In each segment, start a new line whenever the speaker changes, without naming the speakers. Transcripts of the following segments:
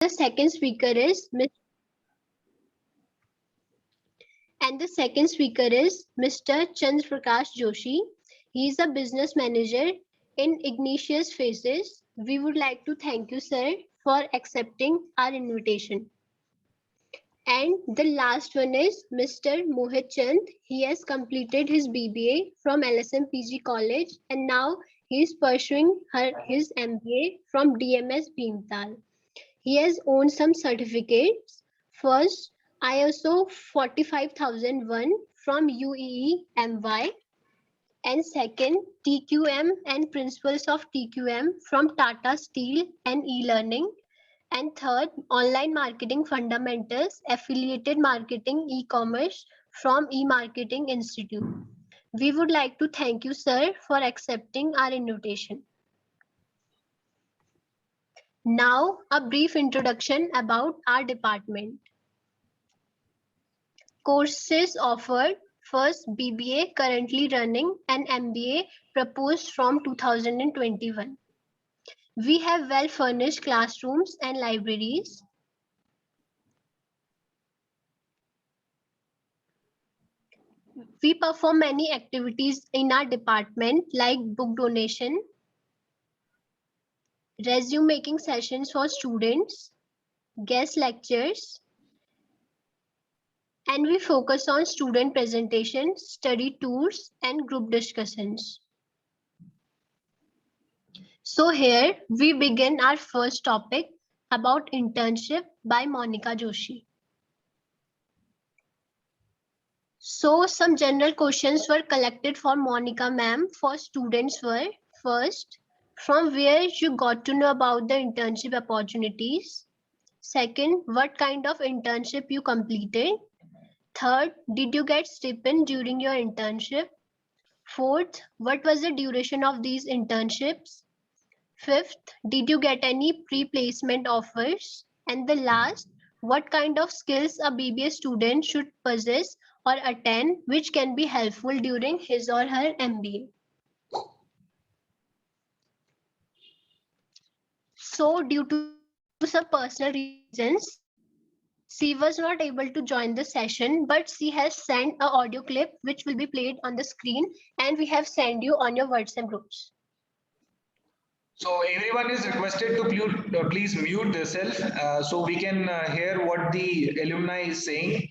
The second speaker is Mr. Chandra Prakash Joshi. He is a business manager in Ignatius Phases. We would like to thank you, sir, for accepting our invitation. And the last one is Mr. Mohit Chand. He has completed his BBA from LSM PG College and now he is pursuing his MBA from DMS Bhimtal. He has owned some certificates. First, ISO 45001 from UEE MY, and second, TQM and Principles of TQM from Tata Steel and e-learning, and third, Online Marketing Fundamentals, Affiliated Marketing E-commerce from eMarketing Institute. We would like to thank you, sir, for accepting our invitation. Now, a brief introduction about our department. Courses offered: first, BBA currently running, and MBA proposed from 2021. We have well-furnished classrooms and libraries. We perform many activities in our department like book donation, resume making sessions for students, guest lectures, and we focus on student presentations, study tours, and group discussions. So here we begin our first topic about internship by Monica Joshi. So some general questions were collected for Monica ma'am for students were: first, from where you got to know about the internship opportunities? Second, what kind of internship you completed? Third, did you get stipend during your internship? Fourth, what was the duration of these internships? Fifth, did you get any pre-placement offers? And the last, what kind of skills a BBA student should possess or attain which can be helpful during his or her MBA? So due to some personal reasons, she was not able to join the session, but she has sent an audio clip which will be played on the screen and we have sent you on your WhatsApp groups.
So everyone is requested to please mute themselves so we can hear what the alumni is saying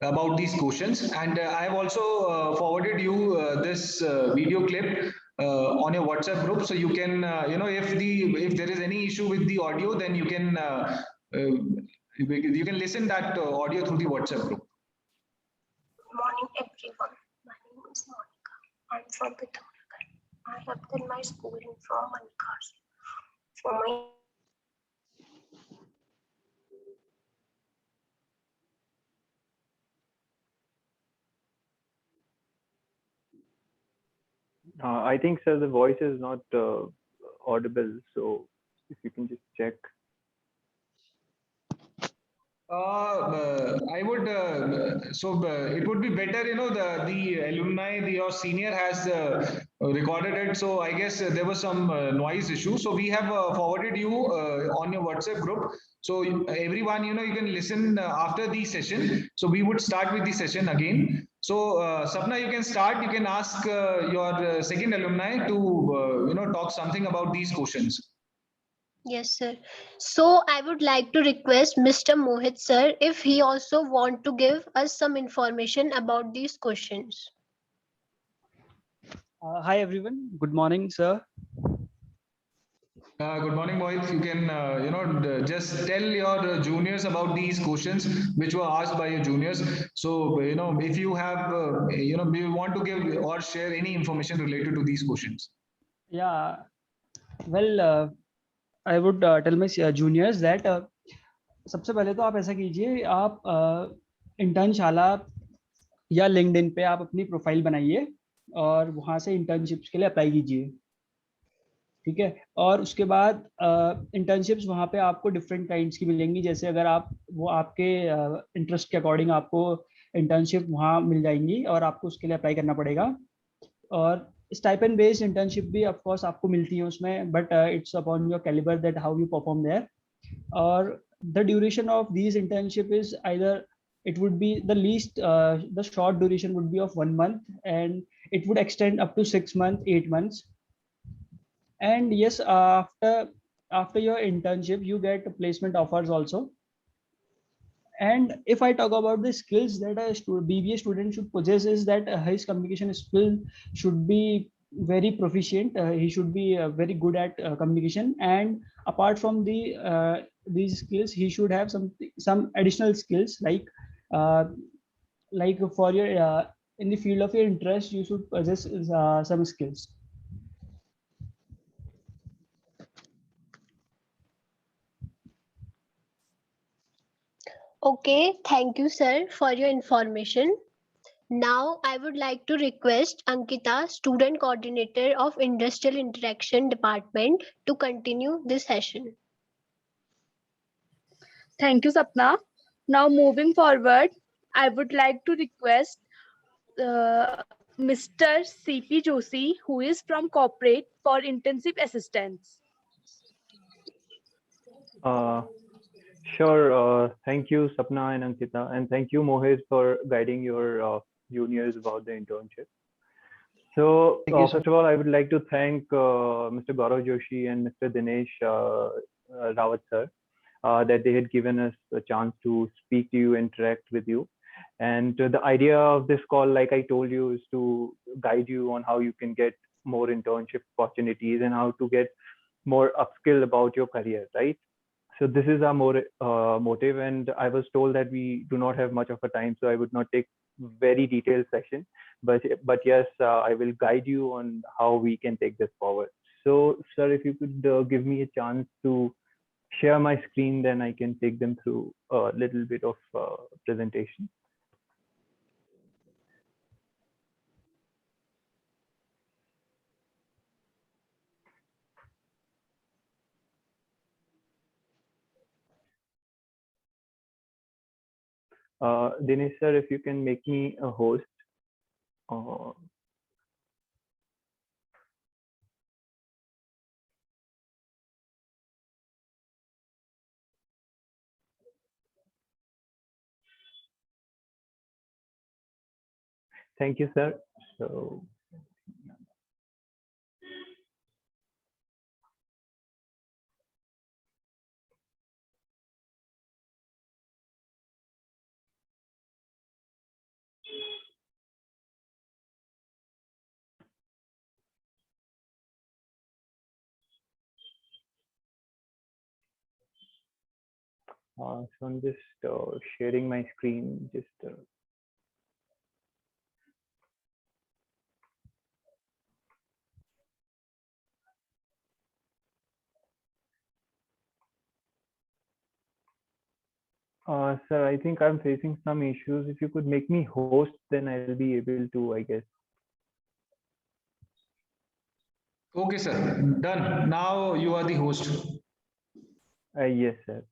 about these questions. And I have also forwarded you this video clip on your WhatsApp group, so you can, if there is any issue with the audio, then you can listen that audio through the WhatsApp group.
Good morning, everyone. My name is Monica. I'm from Pithampur. I have done my schooling from Manikars. For my
I think, sir, the voice is not audible. So if you can just check.
I would it would be better, the alumni, your senior has recorded it. So I guess there was some noise issue. So we have forwarded you on your WhatsApp group. So everyone, you can listen after the session. So we would start with the session again. So Sapna, you can start. You can ask your second alumni to talk something about these questions.
Yes, sir. So I would like to request Mr. Mohit, sir, if he also want to give us some information about these questions.
Hi, everyone. Good morning, sir.
Good morning, Mohit. You can, just tell your juniors about these questions which were asked by your juniors. So, if you have, you want to give or share any information related to these questions.
Yeah. Well, I would tell my juniors that सबसे पहले तो आप ऐसा कीजिए, आप इंटर्नशाला या LinkedIn पे आप अपनी प्रोफाइल बनाइए और वहाँ से इंटर्नशिप्स के लिए अप्लाई कीजिए, ठीक है। और उसके बाद इंटर्नशिप्स वहाँ पे आपको डिफरेंट काइंड्स की मिलेंगी, जैसे अगर आप वो आपके इंटरेस्ट के अकॉर्डिंग आपको इंटर्नशिप वहाँ मिल जाएंगी और आपको उसके लिए अप्लाई करना पड़ेगा। और स्टाइपेंड बेस्ड इंटर्नशिप भी ऑफ कोर्स आपको मिलती है उसमें, but it's upon your calibre that how you perform there. और the duration of these internship is either it would be the least the short duration would be of 1 month, and it would extend up to 6 months, 8 months. And yes, after your internship you get placement offers also. And if I talk about the skills that a BBA student should possess, is that his communication skill should be very proficient. He should be very good at communication, and apart from these skills, he should have some additional skills uh, like for your in the field of your interest, you should possess some skills.
Okay, thank you, sir, for your information. Now, I would like to request Ankita, Student Coordinator of Industrial Interaction Department, to continue this session.
Thank you, Sapna. Now, moving forward, I would like to request Mr. C.P. Joshi, who is from Corporate, for intensive assistance.
Sure. Thank you, Sapna and Ankita, and thank you, Mohit, for guiding your juniors about the internship. So, first of all, I would like to thank Mr. Gaurav Joshi and Mr. Dinesh Rawat sir that they had given us a chance to speak to you, interact with you. And the idea of this call, like I told you, is to guide you on how you can get more internship opportunities and how to get more upskill about your career, right? So this is our more motive, and I was told that we do not have much of a time, so I would not take very detailed session, but yes, I will guide you on how we can take this forward. So, sir, if you could give me a chance to share my screen, then I can take them through a little bit of presentation. Dinesh sir, if you can make me a host. Thank you, sir. So, so I'm just sharing my screen. Just sir, I think I'm facing some issues. If you could make me host, then I'll be able to, I guess.
Okay, sir. Done. Now you are the host.
Yes, sir.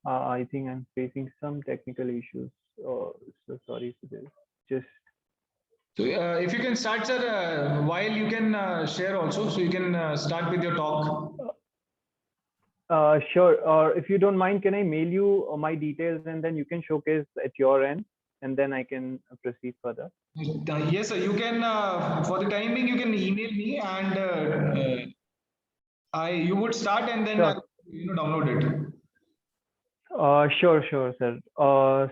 I think I'm facing some technical issues. So sorry for this. Just
So if you can start, sir, while you can share also, so you can start with your talk.
sure. Or if you don't mind, can I mail you my details and then you can showcase at your end, and then I can proceed further.
Yes, sir. You can for the time being, you can email me, and you would start, and then
Sure.
download it.
Sure, sir.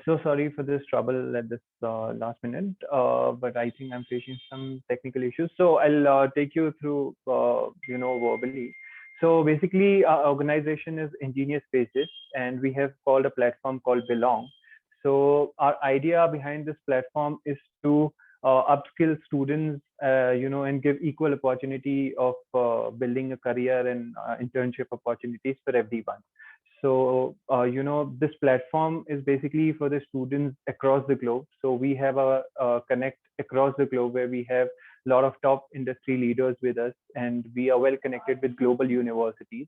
So sorry for this trouble at this last minute, but I think I'm facing some technical issues. So I'll take you through, verbally. So basically, our organization is Ingenious Spaces, and we have called a platform called Belong. So our idea behind this platform is to upskill students, and give equal opportunity of building a career and internship opportunities for everyone. So, this platform is basically for the students across the globe. So we have a connect across the globe where we have a lot of top industry leaders with us, and we are well connected with global universities.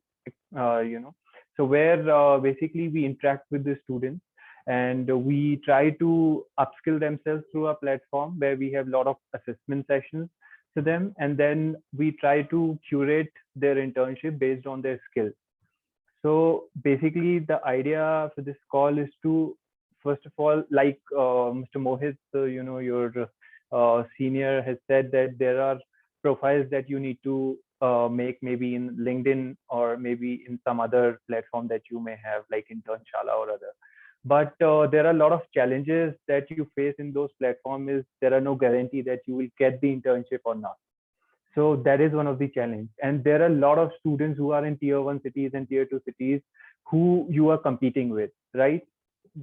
So where basically we interact with the students, and we try to upskill themselves through our platform where we have a lot of assessment sessions to them, and then we try to curate their internship based on their skills. So basically, the idea for this call is to, first of all, like Mr. Mohit, your senior has said that there are profiles that you need to make maybe in LinkedIn or maybe in some other platform that you may have, like Internshala or other. But there are a lot of challenges that you face in those platforms. Is there are no guarantee that you will get the internship or not. So that is one of the challenge. And there are a lot of students who are in tier 1 cities and tier 2 cities who you are competing with, right?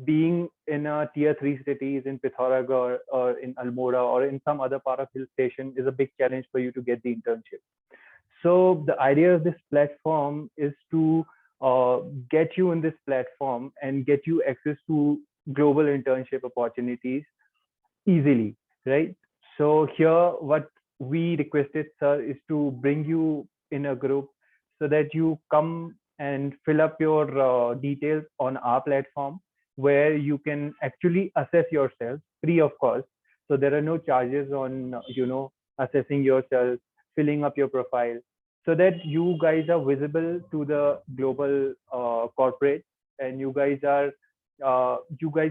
Being in a tier 3 cities in Pithoragarh or in Almora or in some other part of hill station is a big challenge for you to get the internship. So the idea of this platform is to get you in this platform and get you access to global internship opportunities easily, right? So here, what we requested, sir, is to bring you in a group so that you come and fill up your details on our platform where you can actually assess yourself free of cost. So there are no charges on, assessing yourself, filling up your profile, so that you guys are visible to the global corporate, and you guys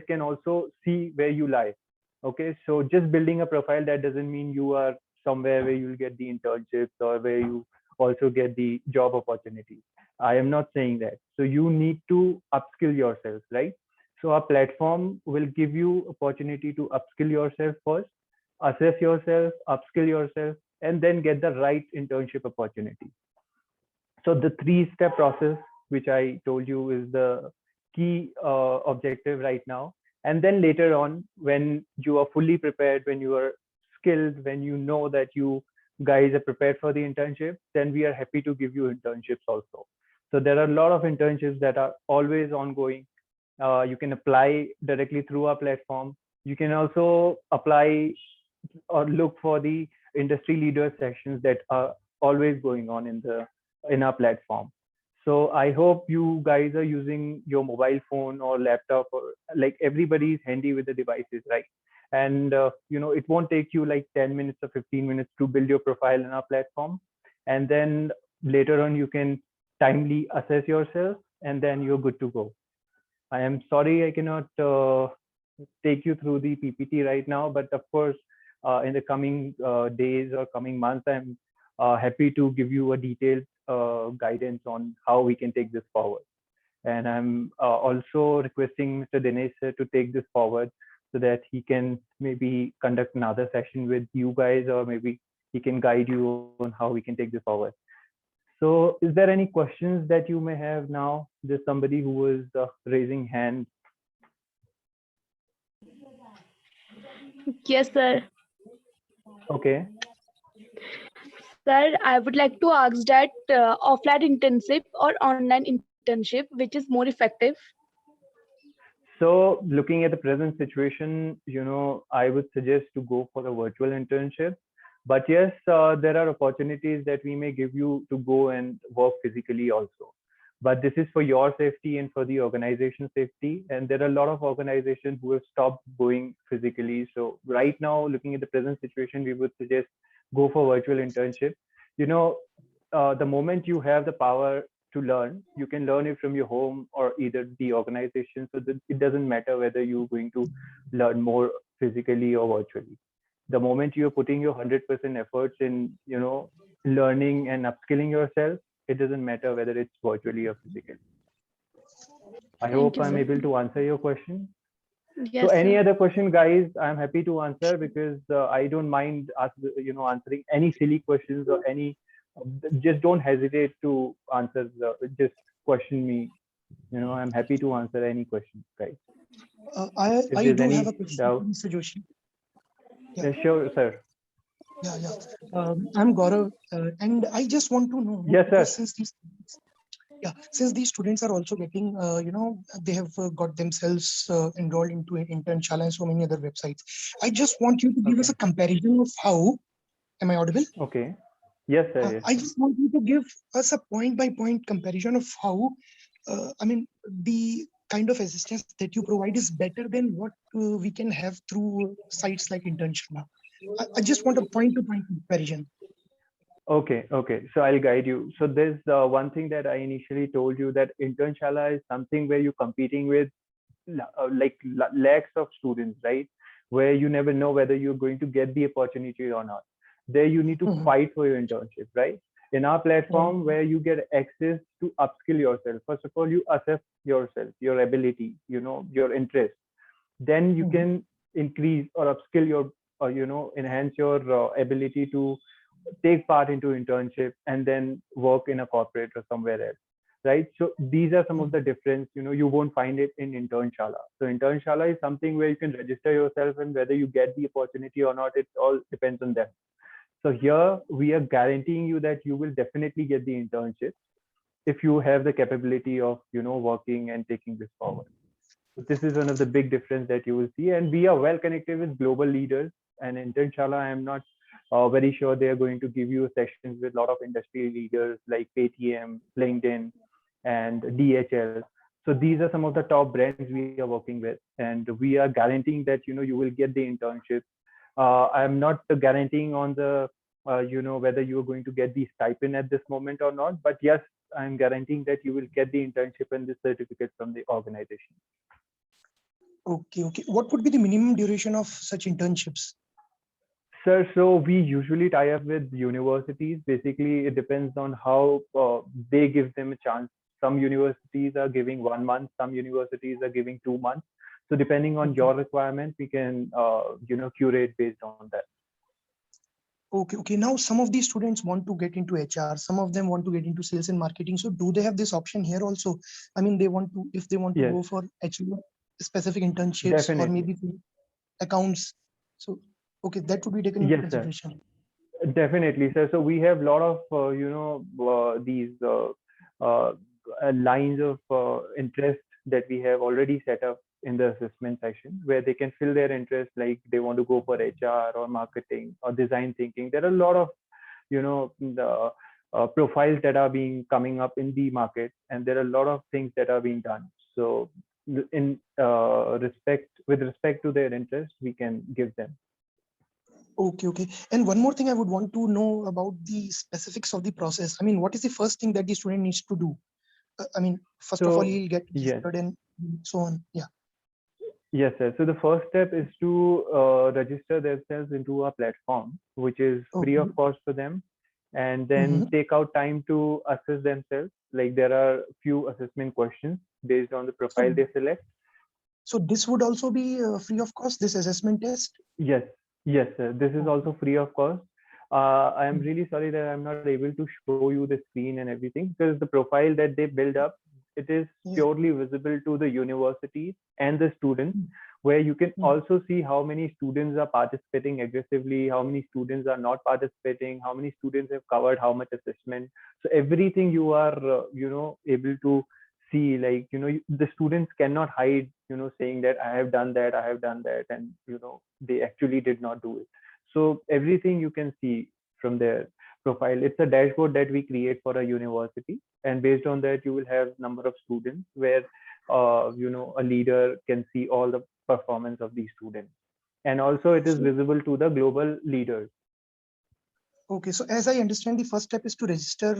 can also see where you lie. Okay, so just building a profile, that doesn't mean you are somewhere where you'll get the internships or where you also get the job opportunities. I am not saying that. So you need to upskill yourself, right? So our platform will give you opportunity to upskill yourself first, assess yourself, upskill yourself, and then get the right internship opportunity. So the 3-step process, which I told you, is the key objective right now. And then later on, when you are fully prepared, when you are skilled, when you know that you guys are prepared for the internship, then we are happy to give you internships also. So there are a lot of internships that are always ongoing. You can apply directly through our platform. You can also apply or look for the industry leader sessions that are always going on in our platform. So I hope you guys are using your mobile phone or laptop, or like everybody's handy with the devices, right? And it won't take you like 10 minutes or 15 minutes to build your profile in our platform. And then later on, you can timely assess yourself, and then you're good to go. I am sorry I cannot take you through the PPT right now, but of course, in the coming days or coming months, I'm happy to give you a detailed guidance on how we can take this forward. And I'm also requesting Mr. Dinesh to take this forward so that he can maybe conduct another session with you guys, or maybe he can guide you on how we can take this forward. So is there any questions that you may have now? There's somebody who was raising hand.
Yes, sir.
Okay.
Sir, I would like to ask that offline internship or online internship, which is more effective?
So looking at the present situation, I would suggest to go for a virtual internship. But yes, there are opportunities that we may give you to go and work physically also. But this is for your safety and for the organization safety. And there are a lot of organizations who have stopped going physically. So right now, looking at the present situation, we would suggest go for virtual internship. The moment you have the power to learn, you can learn it from your home or either the organization. So that it doesn't matter whether you're going to learn more physically or virtually. The moment you're putting your 100% efforts in, learning and upskilling yourself, it doesn't matter whether it's virtually or physically. I hope I'm able to answer your question.
Yes,
so any
sir.
other question, guys, I'm happy to answer, because I don't mind answering any silly questions or any. Just don't hesitate to answer. Just question me. I'm happy to answer any questions, guys.
I do have a question,
doubt.
Mr. Joshi.
Yeah, sure, sir.
Yeah. I'm Gaurav, and I just want to know.
Yes, sir.
Yeah, since these students are also getting, they have got themselves enrolled into Internshala and so many other websites. I just want you to give us a comparison of how. Am I audible?
Okay. Yes, sir. Yes.
I just want you to give us a point-by-point comparison of how, the kind of assistance that you provide is better than what we can have through sites like Internshala. I just want a point-to-point comparison.
Okay, okay. So I'll guide you. So there's one thing that I initially told you, that Internshala is something where you're competing with lakhs of students, right? Where you never know whether you're going to get the opportunity or not. There you need to fight for your internship, right? In our platform, where you get access to upskill yourself. First of all, you assess yourself, your ability, your interest. Then you can increase or upskill your, enhance your ability to take part into internship and then work in a corporate or somewhere else, right? So these are some of the difference. You won't find it in Internshala. So Internshala is something where you can register yourself, and whether you get the opportunity or not, it all depends on them. So here we are guaranteeing you that you will definitely get the internship if you have the capability of working and taking this forward. So this is one of the big difference that you will see, and we are well connected with global leaders. And Internshala, I am not very sure they are going to give you sessions with a lot of industry leaders like Paytm, LinkedIn, and DHL. So these are some of the top brands we are working with, and we are guaranteeing that you will get the internship. I'm not guaranteeing on the whether you are going to get the stipend at this moment or not, but yes, I'm guaranteeing that you will get the internship and the certificate from the organization.
Okay, okay. What would be the minimum duration of such internships?
Sir, so we usually tie up with universities. Basically, it depends on how they give them a chance. Some universities are giving 1 month, some universities are giving 2 months. So depending on your requirement, we can, curate based on that.
Okay, okay. Now, some of these students want to get into HR. Some of them want to get into sales and marketing. So do they have this option here also? I mean, if they want to go for HR specific internships or maybe accounts. So, okay, that would be taken into consideration.
Definitely, sir. So we have a lot of, these lines of interest that we have already set up in the assessment section, where they can fill their interest, like they want to go for HR or marketing or design thinking. There are a lot of, the profiles that are being coming up in the market, and there are a lot of things that are being done. So in with respect to their interest, we can give them.
Okay, okay. And one more thing I would want to know about the specifics of the process. I mean, what is the first thing that the student needs to do? I mean, first of all, he'll get registered and so on. Yeah.
Yes, sir. So the first step is to register themselves into our platform, which is free of cost for them, and then take out time to assess themselves. Like there are few assessment questions based on the profile they select.
So this would also be free of cost, this assessment test?
Yes, yes, sir. This is also free of cost. I am really sorry that I'm not able to show you the screen and everything, because the profile that they build up, it is purely visible to the universities and the students, where you can also see how many students are participating aggressively, how many students are not participating, how many students have covered how much assessment. So everything you are, able to see, like, the students cannot hide, saying that I have done that, and, they actually did not do it. So everything you can see from their profile. It's a dashboard that we create for a university, and based on that, you will have number of students where, a leader can see all the performance of these students. And also it is visible to the global leaders.
Okay, so as I understand, the first step is to register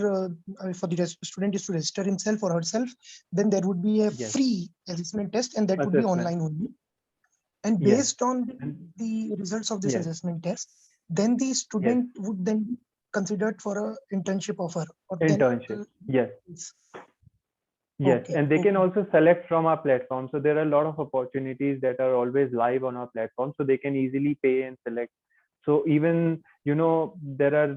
for the student is to register himself or herself. Then there would be a free assessment test, and that would be online only. And based on the results of this assessment test, then the student would then be considered for a internship offer. Or
internship, yes. Yes, and they can also select from our platform. So there are a lot of opportunities that are always live on our platform, so they can easily pay and select. So even, there are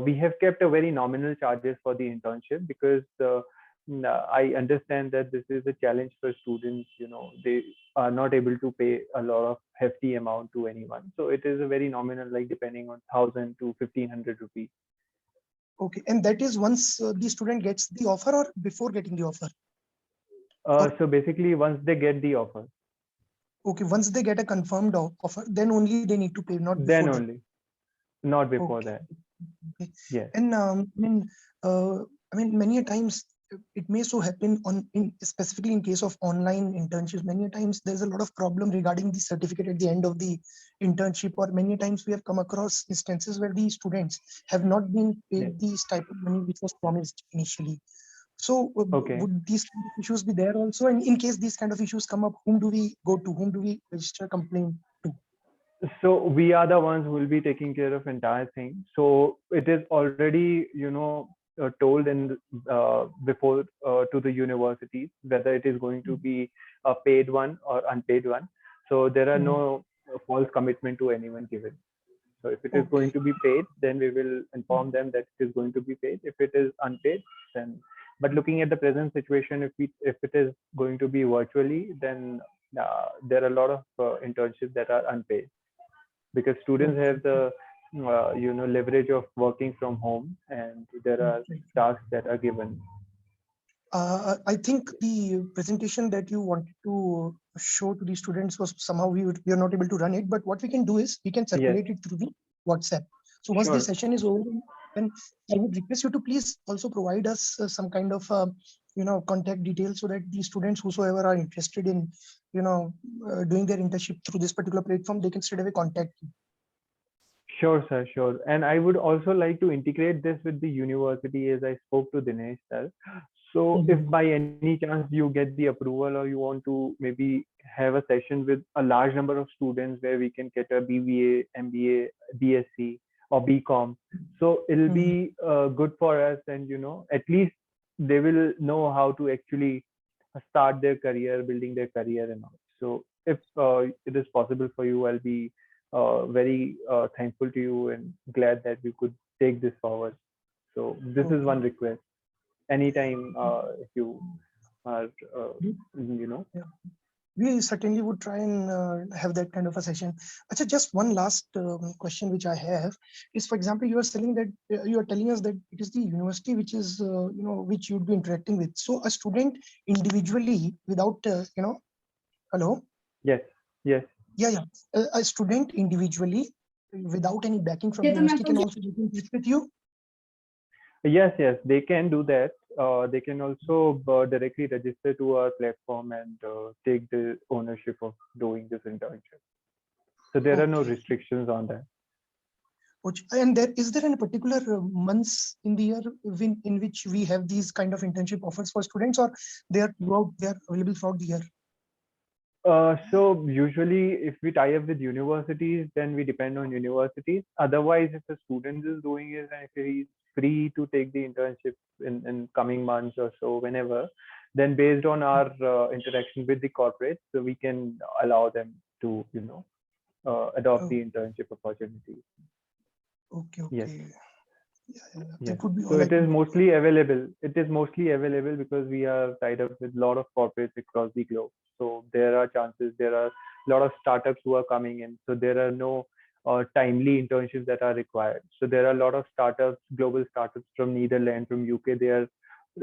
we have kept a very nominal charges for the internship, because I understand that this is a challenge for students. They are not able to pay a lot of hefty amount to anyone. So it is a very nominal, like depending on 1,000 to 1,500 rupees.
Okay, and that is once the student gets the offer or before getting the offer?
So basically, once they get the offer,
Okay, once they get a confirmed offer, then only they need to pay, not before
then
that.
only, not before
Okay.
that.
Okay.
Yes.
And I mean, many a times it may so happen specifically in case of online internships. Many a times there's a lot of problem regarding the certificate at the end of the internship, or many a times we have come across instances where the students have not been paid
Yes.
the stipend money which was promised initially. So
Okay.
would these kind of issues be there also? And in case these kind of issues come up, whom do we go to? Whom do we register a complaint to?
So we are the ones who will be taking care of entire thing. So it is already, told in before to the universities whether it is going to be a paid one or unpaid one. So there are no false commitment to anyone given. So if it is going to be paid, then we will inform them that it is going to be paid. If it is unpaid, then. But looking at the present situation, if it is going to be virtually, then there are a lot of internships that are unpaid, because students have the leverage of working from home, and there are tasks that are given.
I think the presentation that you wanted to show to the students was somehow we are not able to run it. But what we can do is we can circulate it through the WhatsApp. So once the session is over, then I would request you to please also provide us some kind of contact details, so that the students whosoever are interested in doing their internship through this particular platform, they can straight away contact you.
Sure, sir, sure. And I would also like to integrate this with the university, as I spoke to Dinesh, sir. So if by any chance you get the approval, or you want to maybe have a session with a large number of students where we can get a BBA, MBA, BSc, or BCom, so it'll be good for us, and at least they will know how to actually start their career, building their career and all. So if it is possible for you, I'll be very thankful to you and glad that we could take this forward. So this is one request. Anytime if you are,
We certainly would try and have that kind of a session. Achha, just one last question which I have is, for example, you are telling us that it is the university which is which you'd be interacting with. So a student individually, without hello.
Yes.
Yeah. A student individually, without any backing from the university, can also get in touch with you.
Yes, they can do that. They can also directly register to our platform and take the ownership of doing this internship. So there are no restrictions on that.
And is there any particular months in the year in which we have these kind of internship offers for students, or they are available throughout the year?
So usually if we tie up with universities, then we depend on universities. Otherwise, if a student is doing it and if he's free to take the internship in coming months or so, whenever, then based on our interaction with the corporates, so we can allow them to, adopt the internship opportunity.
Okay.
Yes.
That would be
so it is mostly available. It is mostly available because we are tied up with a lot of corporates across the globe. So there are chances, there are a lot of startups who are coming in. So there are no timely internships that are required. So there are a lot of startups, global startups from Netherlands, from UK. They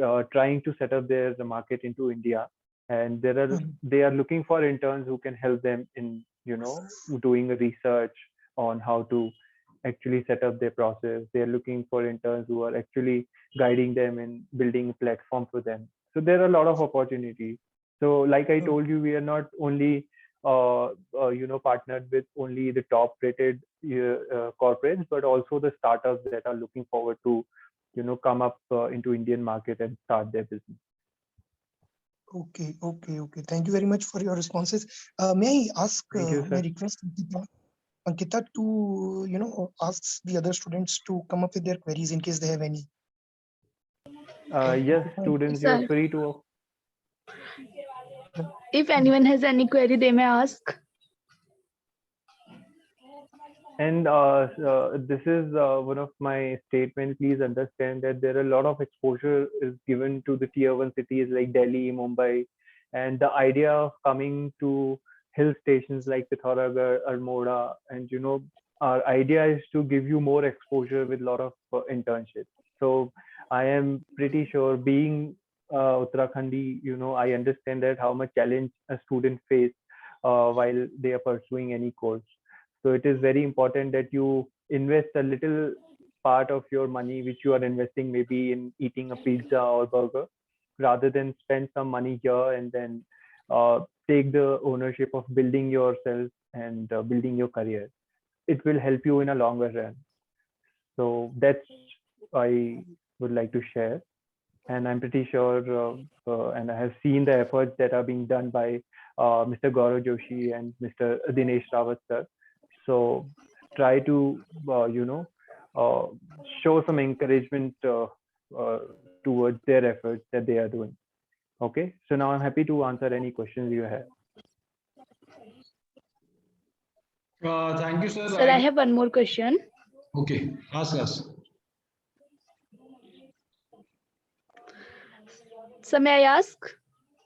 are trying to set up their market into India, and they are looking for interns who can help them in doing research on how to actually set up their process. They are looking for interns who are actually guiding them and building a platform for them. So there are a lot of opportunities. So like I told you, we are not only partnered with only the top rated corporates, but also the startups that are looking forward to come up into Indian market and start their business.
Okay. Thank you very much for your responses. May I ask, may I request Ankita to ask the other students to come up with their queries in case they have any.
Yes, students, you are free to.
If anyone has any query, they may ask.
And this is one of my statements. Please understand that there are a lot of exposure is given to the tier 1 cities like Delhi, Mumbai, and the idea of coming to hill stations like Pithoragarh, Almora, and our idea is to give you more exposure with a lot of internships. So I am pretty sure, being Uttarakhandi, I understand that how much challenge a student face while they are pursuing any course. So it is very important that you invest a little part of your money which you are investing maybe in eating a pizza or burger, rather than spend some money here and then take the ownership of building yourself and building your career. It will help you in a longer run. So that's I would like to share. And I'm pretty sure, and I have seen the efforts that are being done by Mr. Gaurav Joshi and Mr. Dinesh Rawat sir. So try to, show some encouragement towards their efforts that they are doing. Okay, so now I'm happy to answer any questions you have.
Thank you, sir.
Sir, I have one more question.
Okay, ask us.
So may I ask?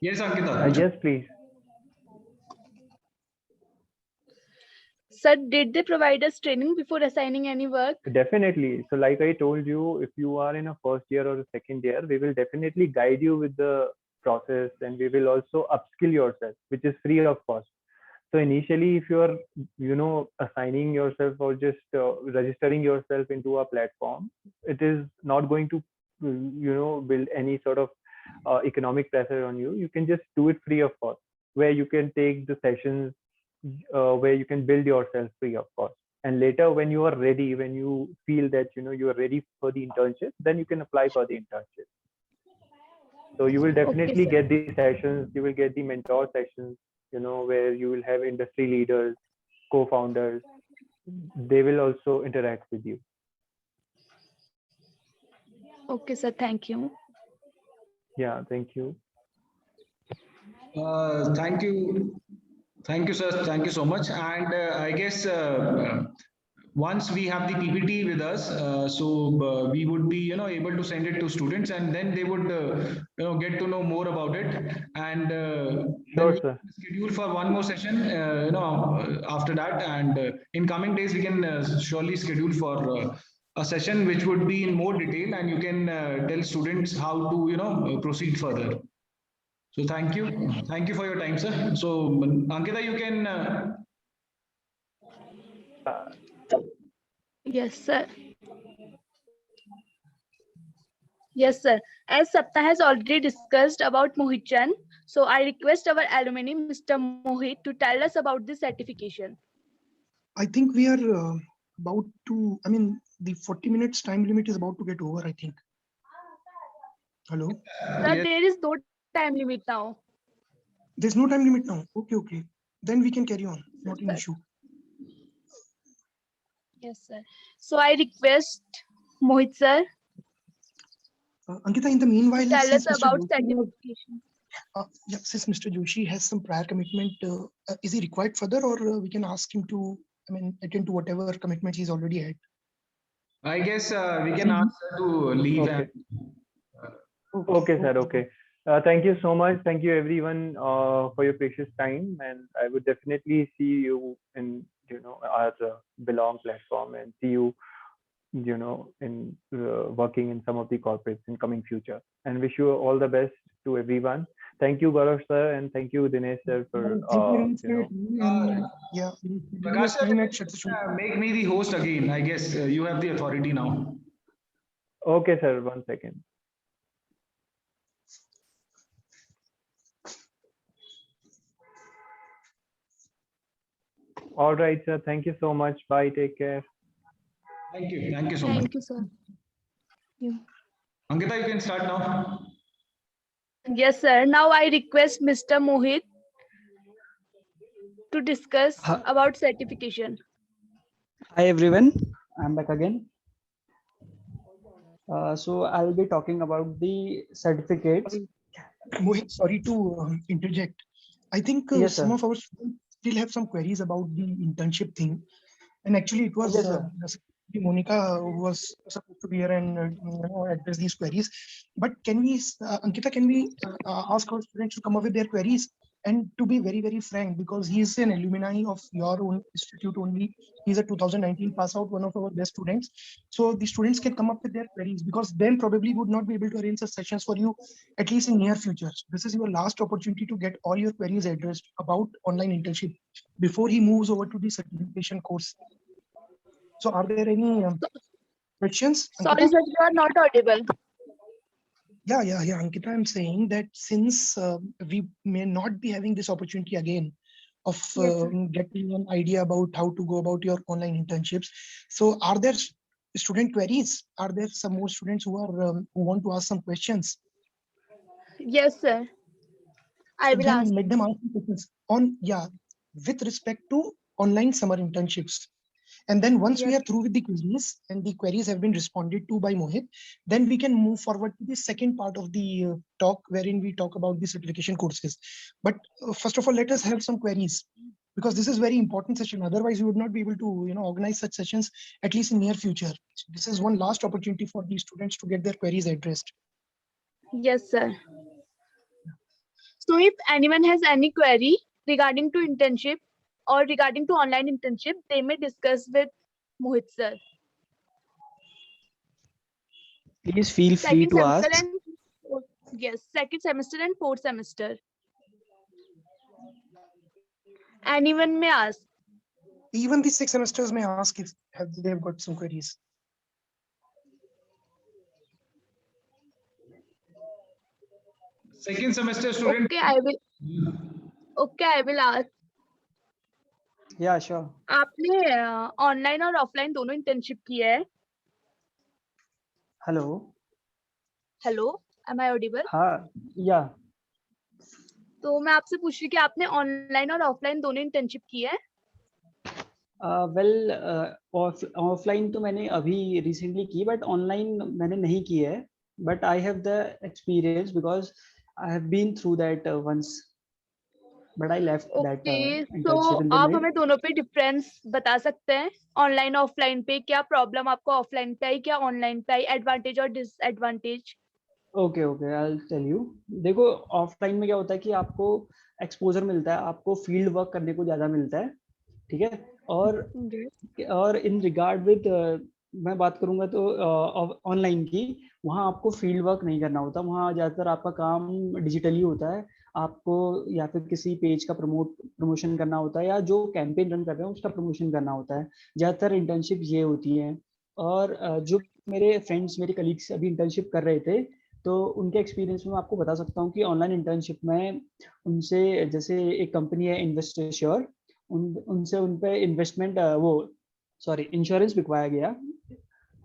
Yes, Ankita.
Yes, please.
Sir, did they provide us training before assigning any work?
Definitely. So like I told you, if you are in a first year or a second year, we will definitely guide you with the process, and we will also upskill yourself, which is free of cost. So initially, if you are, assigning yourself or just registering yourself into a platform, it is not going to, build any sort of economic pressure on you. You can just do it free of cost, where you can take the sessions, where you can build yourself free of cost. And later, when you are ready, when you feel that you are ready for the internship, then you can apply for the internship. So you will definitely
Okay,
get the sessions, you will get the mentor sessions, where you will have industry leaders, co-founders. They will also interact with you.
okay, sir. Thank you.
Yeah, thank you.
Thank you. Thank you, sir. Thank you so much. And I guess once we have the PPT with us, we would be, able to send it to students, and then they would, get to know more about it. And
Sure,
then
sir.
we schedule for one more session, after that. And in coming days, we can surely schedule for a session which would be in more detail, and you can tell students how to, proceed further. So thank you. Thank you for your time, sir. So Ankita, you can.
Yes, sir. Yes, sir. As Sapna has already discussed about Mohit Chand, so I request our alumni, Mr. Mohit, to tell us about this certification.
I think we are about to, the 40 minutes time limit is about to get over, I think. Hello?
Sir,
Yes.
there is no time limit now.
There's no time limit now. Okay. Then we can carry on. Not an
Sir.
issue.
Yes, sir. So I request Mohit, sir,
Ankita, in the meanwhile,
tell us
since Mr.
about
Joshi
certification.
since Mr. Joshi has some prior commitment, is he required further, or we can ask him to, attend to whatever commitments he's already had?
I guess we can ask her to leave.
Okay. Okay, sir. Okay. Thank you so much. Thank you everyone for your precious time, and I would definitely see you in our Belong platform, and see you in working in some of the corporates in coming future, and wish you all the best to everyone. Thank you, Gaurav sir, and thank you, Dinesh sir, for
Prakash sir, make me the host again. I guess you have the authority now.
Okay, sir. 1 second. All right, sir. Thank you so much. Bye. Take care.
Thank you. Thank you so much.
Thank you, sir.
Ankita, you can start now.
Yes, sir. Now I request Mr. Mohit to discuss about certification.
Hi everyone, I'm back again. So I'll be talking about the certificates.
Mohit, sorry to interject. I think
Yes,
some
sir.
of our students still have some queries about the internship thing. And actually it was
Yes, sir.
Monica who was supposed to be here and address these queries. But can we, Ankita, can we ask our students to come up with their queries And to be very, very frank, because he is an alumni of your own institute only, he's a 2019 pass out, one of our best students. So the students can come up with their queries, because then probably would not be able to arrange such sessions for you, at least in near future. So this is your last opportunity to get all your queries addressed about online internship before he moves over to the certification course. So are there any questions?
Sorry, sir, you are not audible.
Yeah, Ankita, I'm saying that since we may not be having this opportunity again of getting an idea about how to go about your online internships. So are there student queries? Are there some more students who are who want to ask some questions?
Yes, sir. I will ask.
Let them ask questions on, with respect to online summer internships. And then once we are through with the queries and the queries have been responded to by Mohit, then we can move forward to the second part of the talk, wherein we talk about the certification courses. But first of all, let us have some queries, because this is very important session. Otherwise, we would not be able to organize such sessions, at least in near future. So this is one last opportunity for the students to get their queries addressed.
Yes, sir. So if anyone has any query regarding to internship or regarding to online internship, they may discuss with Mohit, sir.
Please feel free to ask.
Yes, second semester and fourth semester. Anyone may ask.
Even the 6 semesters may ask if they have got some queries.
Second semester student.
Okay, I will ask.
Yeah, sure.
आपने online और offline दोनों internship की है?
Hello,
am I audible?
हाँ, या.
तो मैं आपसे पूछ रही कि आपने ऑनलाइन और ऑफलाइन दोनों इंटर्नशिप की है?
वेल, ऑफलाइन तो मैंने अभी रिसेंटली की, बट ऑनलाइन मैंने नहीं की है. But I have the experience because I have been through that once, but I left that internship in the
आप
मिड.
हमें दोनों पे डिफरेंस बता सकते हैं? ऑनलाइन ऑफलाइन पे क्या प्रॉब्लम आपको ऑफलाइन पे आई, क्या ऑनलाइन पे आई, एडवांटेज और disadvantage?
Okay, I will tell you. देखो, ऑफलाइन में क्या होता है कि आपको एक्सपोजर मिलता है, आपको फील्ड वर्क करने को ज्यादा मिलता है, ठीक है. और इन रिगार्ड विद मैं बात करूंगा तो ऑनलाइन की, वहाँ आपको फील्ड वर्क नहीं करना होता. वहाँ ज्यादातर आपका काम डिजिटली होता है. आपको या फिर किसी पेज का प्रमोशन करना होता है, या जो कैंपेन रन कर रहे हैं उसका प्रमोशन करना होता है. ज्यादातर इंटर्नशिप ये होती है. और जो मेरे फ्रेंड्स, मेरे कलीग्स अभी इंटर्नशिप कर रहे थे, तो उनके एक्सपीरियंस में मैं आपको बता सकता हूँ कि ऑनलाइन इंटर्नशिप में उनसे, जैसे एक कंपनी है इन्वेस्टश्योर, उनसे उन पे इन्वेस्टमेंट इंश्योरेंस बिकवाया गया,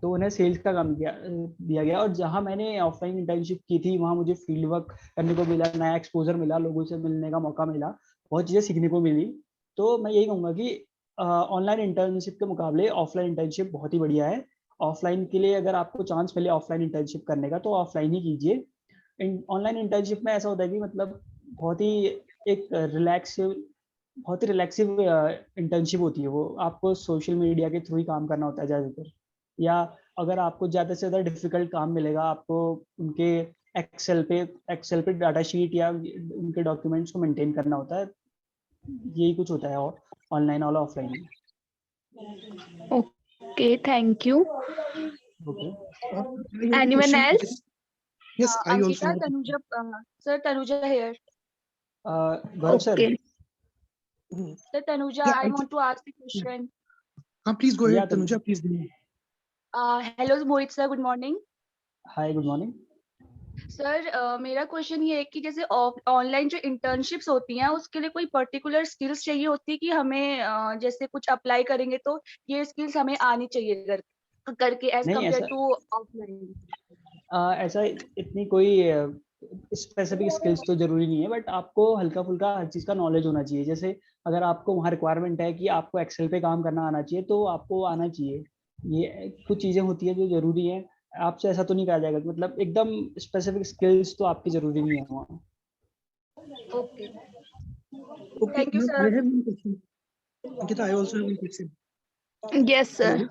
तो उन्हें सेल्स का काम दिया गया. और जहां मैंने ऑफलाइन इंटर्नशिप की थी, वहां मुझे फील्ड वर्क करने को मिला, नया एक्सपोजर मिला, लोगों से मिलने का मौका मिला, बहुत चीजें सीखने को मिली. तो मैं यही कहूँगा कि ऑनलाइन इंटर्नशिप के मुकाबले ऑफलाइन इंटर्नशिप बहुत ही बढ़िया है. ऑफलाइन के लिए अगर आपको चांस मिले ऑफलाइन इंटर्नशिप करने का, तो ऑफलाइन ही कीजिए. ऑनलाइन इंटर्नशिप में ऐसा होता है कि मतलब बहुत ही रिलैक्सिव इंटर्नशिप होती है. वो आपको सोशल मीडिया के थ्रू ही काम करना होता है ज़्यादातर, या अगर आपको ज़्यादा से ज़्यादा डिफिकल्ट काम मिलेगा, आपको उनके एक्सेल पे डाटा शीट या उनके डॉक्यूमेंट्स को मेंटेन करना होता है. यही कुछ होता है ऑनलाइन और ऑफलाइन में.
Okay, thank you.
Okay.
Anyone else?
Yes, I also.
Ankita, Tanuja, sir, Tanuja here.
Gaurav sir.
Okay. Sir, Tanuja, I want to ask the question.
Please go ahead, Tanuja. Please go ahead.
Hello, Mohit sir. Good morning.
Hi, good morning.
Sir मेरा question ये है कि जैसे online जो internships होती हैं, उसके लिए कोई पर्टिकुलर स्किल्स चाहिए होती है कि हमें जैसे कुछ अप्लाई करेंगे तो ये स्किल्स हमें आनी चाहिए करके एज कम्पेयर टू ऑफलाइन?
ऐसा इतनी कोई स्पेसिफिक स्किल्स तो जरूरी नहीं है, बट आपको हल्का फुल्का हर चीज का नॉलेज होना चाहिए. जैसे अगर आपको वहाँ रिक्वायरमेंट है कि आपको एक्सेल पे काम करना आना चाहिए, तो आपको आना चाहिए. ये कुछ चीजें होती है जो जरूरी है. आपसे ऐसा तो नहीं कहा जाएगा, मतलब एकदम स्पेसिफिक स्किल्स तो आपकी जरूरी नहीं है वहाँ.
Okay.
Okay,
Thank you, sir.
I have one question. Ankita, I also have one question.
Yes, sir.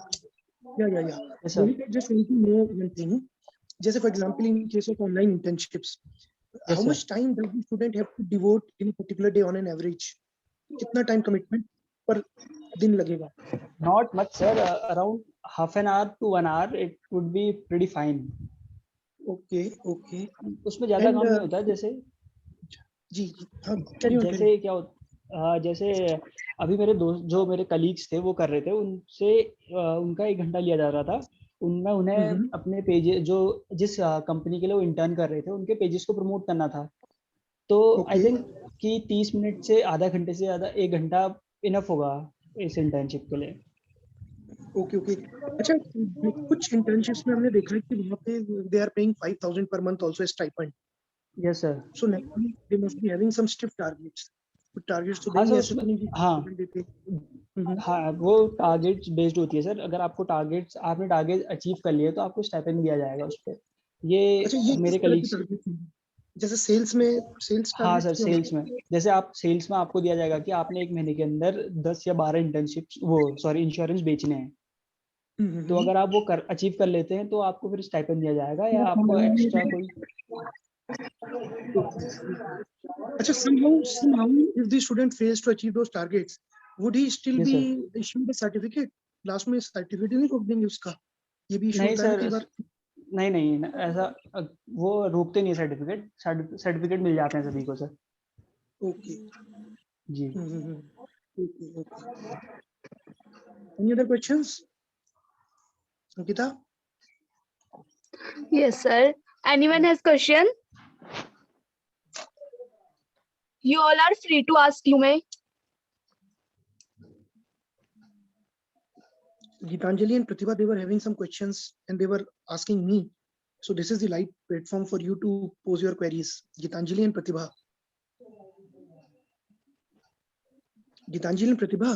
Yeah.
Yes, sir.
Just want to know one thing. Just for example, in case of online internships, how much time does the student have to devote in a particular day on an average? कितना time commitment per दिन लगेगा?
Not much, sir. Around half an hour to 1 hour, it would be pretty fine.
Okay, okay.
उसमें ज्यादा काम नहीं होता है, जैसे
जी हाँ, carry on,
जैसे क्या होता, जैसे अभी मेरे दोस्त जो मेरे कलीग्स थे वो कर रहे थे, उनसे उनका 1 घंटा लिया जा रहा था। उनमें उन्हें अपने पेज जो जिस कंपनी के लिए वो इंटर्न कर रहे थे उनके पेजेस को प्रमोट करना था। तो आई थिंक कि 30 मिनट से आधा घंटे से ज्यादा 1 घंटा इनफ होगा इस इंटर्नशिप के लिए।
Okay okay. अच्छा, कुछ इंटर्नशिप्स में हमने देखा है कि वहाँ पे they are paying 5000 per month also as stipend.
Yes sir.
So naturally they must be having some stiff targets. तो टारगेट्स तो
हाँ
देंगे
सर,
ऐसे तो नहीं कि
हाँ
देते।
हाँ वो टारगेट्स बेस्ड होती है सर। अगर आपको आपने टारगेट अचीव कर लिए तो आपको स्टाइपेंड दिया जाएगा उस पर। ये
अच्छा, ये
मेरे
किस तरह के
कलीग्स,
टारगेट्स हैं? जैसे सेल्स में सेल्स
हाँ सर,
टारगेट्स
सेल्स में जैसे आप सेल्स में आपको दिया जाएगा कि आपने 1 महीने के अंदर 10 या 12 इंटर्नशिप्स इंश्योरेंस बेचने हैं। तो अगर आप वो अचीव कर लेते हैं तो आपको फिर स्टाइपेंड दिया जाएगा या आपको एक्स्ट्रा कोई।
अच्छा, somehow if the student fails to achieve those targets, would he still
Yes,
be
sir.
issued a certificate? Last में सर्टिफिकेट नहीं रोक देंगे उसका? ये भी इशू
नहीं
होता है
सर,
कई बार।
नहीं ऐसा वो रोकते नहीं है। सर्टिफिकेट मिल जाते हैं सभी को सर।
ओके
जी।
Okay okay. Any other questions Ankita?
Yes, sir. Anyone has question? You all are free to ask, you may.
Gitanjali and Pratibha, they were having some questions and they were asking me. So this is the live platform for you to pose your queries. Gitanjali and Pratibha. Gitanjali and Pratibha.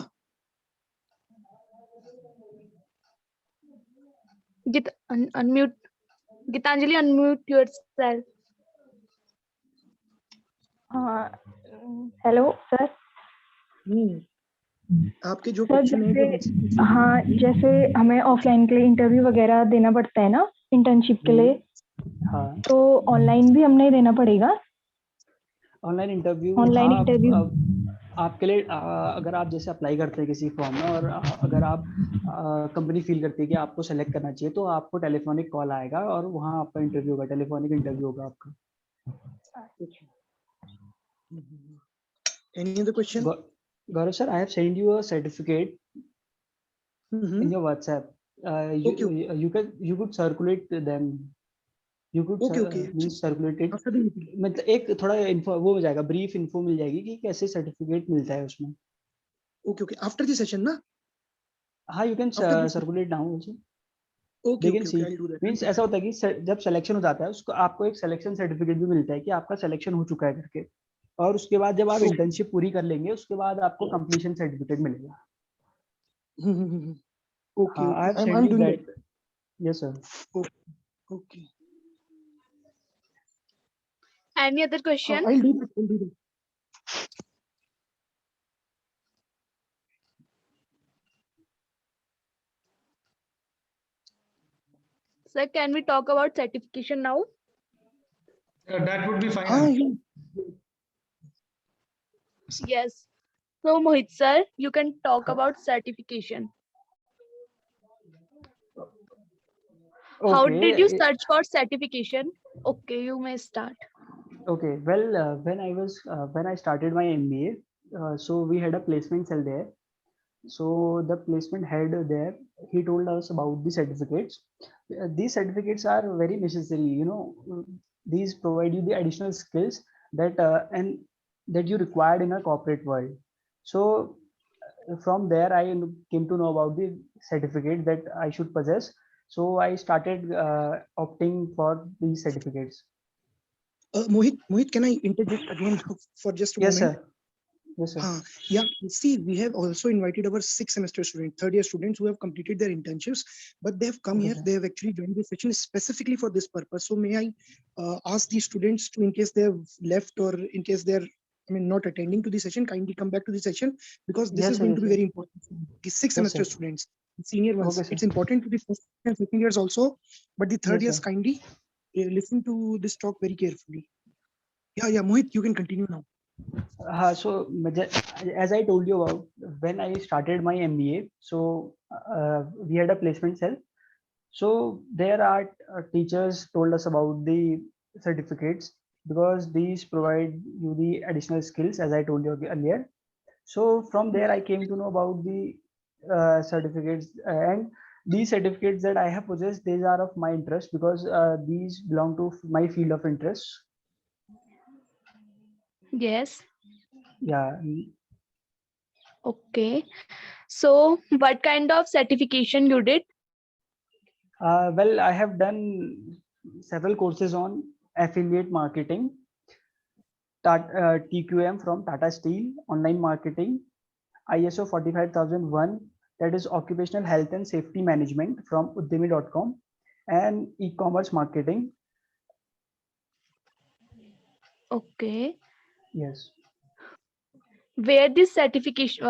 Unmute. Gitanjali, unmute yourself.
Hello sir.
आपके जो question है,
हाँ, जैसे हमें offline के लिए interview वगैरह देना पड़ता है ना इंटर्नशिप के लिए,
हाँ
तो ऑनलाइन भी हमें देना पड़ेगा?
ऑनलाइन इंटरव्यू आपके लिए अगर आप जैसे अप्लाई करते हैं किसी फॉर्म में और अगर आप कंपनी फील करती है कि आपको सेलेक्ट करना चाहिए तो आपको टेलीफोनिक कॉल आएगा और वहाँ आपका इंटरव्यू होगा, टेलीफोनिक इंटरव्यू होगा आपका।
Any other question?
Gaurav sir, I have sent you a certificate in your WhatsApp. You could circulate them. You could circulate it. मतलब एक थोड़ा इन्फो वो हो जाएगा, ब्रीफ इन्फो मिल जाएगी कि कैसे सर्टिफिकेट मिलता है उसमें।
Okay okay, after the session ना?
हाँ, you can circulate now also.
Okay okay, I do that.
Means ऐसा होता है कि जब सिलेक्शन हो जाता है उसको आपको एक सिलेक्शन सर्टिफिकेट भी मिलता है कि आपका सिलेक्शन हो चुका है करके, और उसके बाद जब आप इंटर्नशिप पूरी कर लेंगे उसके बाद आपको कंप्लीशन सर्टिफिकेट मिलेगा।
Okay okay,
I have send you that. Yes sir.
Okay.
Any other question?
I'll do that.
Sir, can we talk about certification now?
That would be fine.
Yes. So Mohit sir, you can talk about certification.
Okay.
How did you search for certification? Okay, you may start.
Okay, well, when I started my MBA, so we had a placement cell there. So the placement head there, he told us about the certificates. These certificates are very necessary. You know, these provide you the additional skills that and that you required in a corporate world. So from there, I came to know about the certificate that I should possess. So I started opting for these certificates.
Mohit, can I interject again for just a moment?
Sir. Yes, sir.
Yeah, see, we have also invited our 6th semester students, third year students who have completed their internships, but they have come here, they have actually joined this session specifically for this purpose. So may I ask these students to, in case they have left or in case they're, not attending to the session, kindly come back to the session, because this is going to be very important. The 6th semester students, senior ones, it's important to the first and second years also, but the third years kindly listen to this talk very carefully. Yeah, Mohit, you can continue now.
So as I told you about when I started my MBA, so we had a placement cell. So there our teachers told us about the certificates because these provide you the additional skills, as I told you earlier. So from there I came to know about the certificates, and these certificates that I have possessed, these are of my interest because these belong to my field of interest.
Yes.
Yeah.
Okay. So what kind of certification you did?
Well, I have done several courses on affiliate marketing, TQM from Tata Steel, online marketing, ISO 45001, that is occupational health and safety management from Udyami.com, and e-commerce marketing.
Okay.
Yes.
Were these certification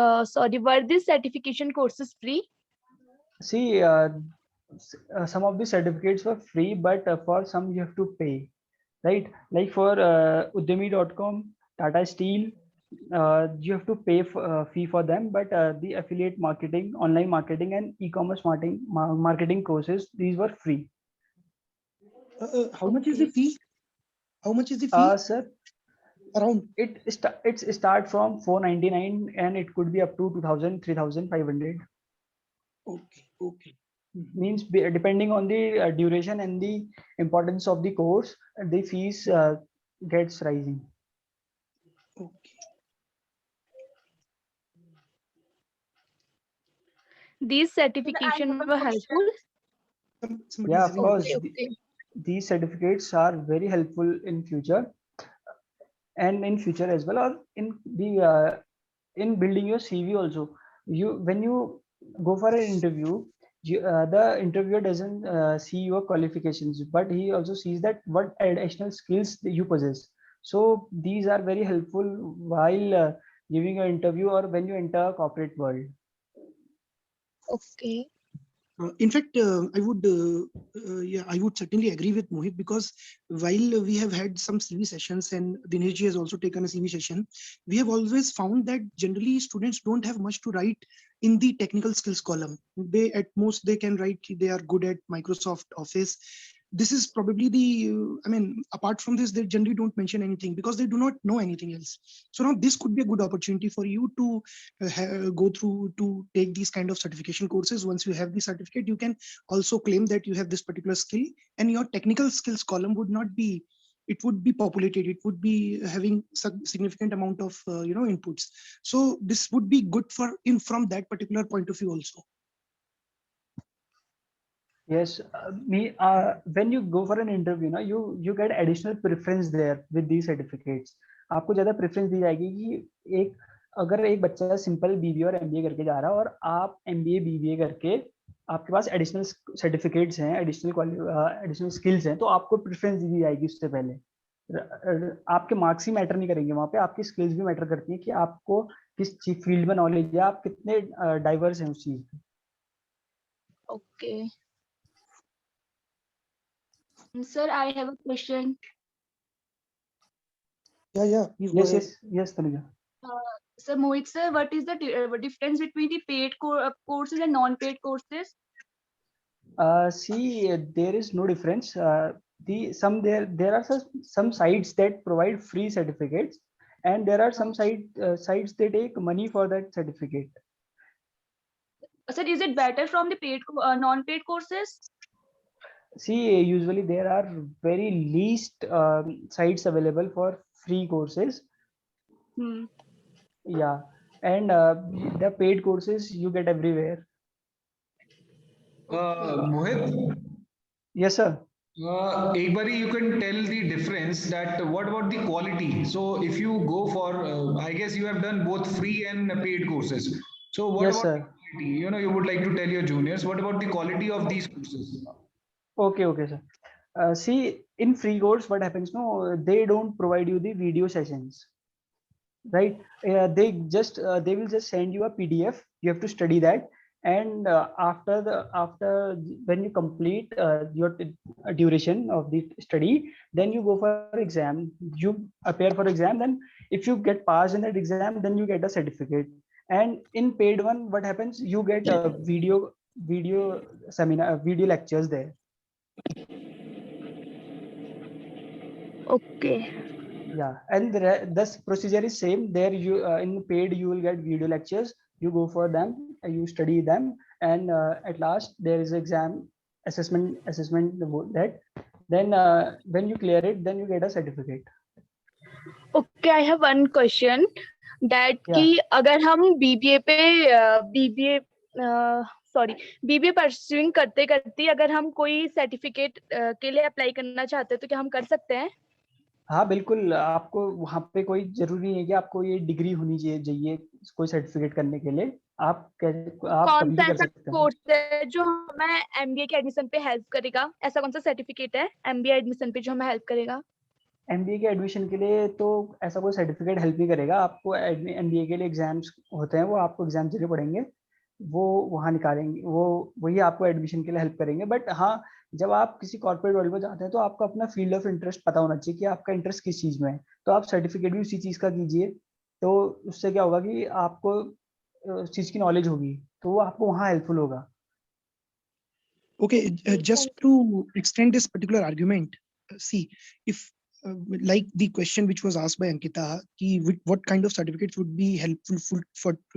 courses free?
See, some of the certificates were free, but for some you have to pay, right? Like for Udyami.com, Tata Steel, you have to pay fee for them, but the affiliate marketing, online marketing, and e-commerce marketing courses, these were free.
How much is the fee? How much is the fee?
Sir,
around
it start from 499 and it could be up to 2000, 3500.
Okay.
Means depending on the duration and the importance of the course, the fees gets rising.
Okay.
These certifications were helpful.
Yeah, of course.
Okay.
These certificates are very helpful in future and in future as well, or in the in building your CV also. When you go for an interview, the interviewer doesn't see your qualifications, but he also sees that what additional skills that you possess. So these are very helpful while giving an interview or when you enter a corporate world.
Okay.
In fact, I would certainly agree with Mohit, because while we have had some CV sessions and Dinesh has also taken a CV session, we have always found that generally students don't have much to write in the technical skills column. They at most they can write they are good at Microsoft Office. This is probably the apart from this, they generally don't mention anything because they do not know anything else. So now this could be a good opportunity for you to go through to take these kind of certification courses. Once you have the certificate, you can also claim that you have this particular skill, and your technical skills column would not be, it would be populated, it would be having some significant amount of inputs. So this would be good for from that particular point of view also.
Yes, when you go for an interview, ना, you get additional preference there with these certificates. आपको ज़्यादा preference दी जाएगी कि अगर एक बच्चा simple BBA और MBA करके जा रहा है और आप MBA BBA करके आपके पास एडिशनल सर्टिफिकेट्स हैं, एडिशनल स्किल्स हैं, तो आपको प्रेफरेंस दी जाएगी उससे पहले। आपके मार्क्स ही मैटर नहीं करेंगे, वहाँ पे आपकी स्किल्स भी मैटर करती हैं कि आपको किस फील्ड में नॉलेज है, आप कितने डाइवर्स हैं उस चीज में।
Okay. Sir, I have a question.
Yes, Tanuja.
Sir, Mohit sir, what is the difference between the paid courses and non-paid courses?
See, there is no difference. There are some sites that provide free certificates, and there are some sites that take money for that certificate.
Sir, is it better from the paid non-paid courses?
See, usually there are very least sites available for free courses. Yeah, and the paid courses you get everywhere.
Mohit?
Yes, sir.
एक बारी you can tell the difference that what about the quality? So if you go for, I guess you have done both free and paid courses. So what
Yes,
about
sir.
the quality? You would like to tell your juniors, what about the quality of these courses?
Okay, sir. See, in free course, what happens? No, they don't provide you the video sessions, right? They will just send you a PDF. You have to study that, and after when you complete your duration of the study, then you go for exam, you appear for exam, then if you get passed in that exam, then you get a certificate. And in paid one, what happens, you get a video seminar, video lectures there.
Okay.
Yeah, and this procedure is same there. You in paid you will get video lectures, you go for them, you study them, and at last there is exam assessment that, then when you clear it, then you get a certificate.
Okay, I have one question that
Yeah.
कि अगर हम BBA पे BBA pursuing करते करते अगर हम कोई certificate के लिए अप्लाई करना चाहते हैं तो क्या हम कर सकते हैं?
हाँ बिल्कुल, आपको वहाँ पे कोई जरूरी नहीं है कि आपको ये डिग्री होनी चाहिए कोई सर्टिफिकेट करने के लिए, आप
कौन
कभी
सा
भी कर
ऐसा
सकते हैं।
कोर्स है जो हमें MBA के एडमिशन पे हेल्प करेगा? ऐसा कौन सा सर्टिफिकेट है MBA एडमिशन पे जो हमें हेल्प करेगा?
MBA के एडमिशन के लिए तो ऐसा कोई सर्टिफिकेट हेल्प नहीं करेगा आपको। MBA के लिए एग्जाम्स होते हैं, वो आपको एग्जाम देने पड़ेंगे, वो वहाँ निकालेंगे, वही आपको एडमिशन के लिए हेल्प करेंगे। बट हाँ, जब आप किसी कॉर्पोरेट वर्ल्ड में जाते हैं तो आपको अपना फील्ड ऑफ इंटरेस्ट पता होना चाहिए कि आपका इंटरेस्ट किस चीज़ में है, तो आप सर्टिफिकेट भी उसी चीज़ का कीजिए, तो उससे क्या होगा कि आपको उस चीज़ की नॉलेज होगी, तो वो आपको वहाँ हेल्पफुल होगा।
Okay, just to extend this particular argument, see, if like the question which was asked by Ankita, what kind of certificates would be helpful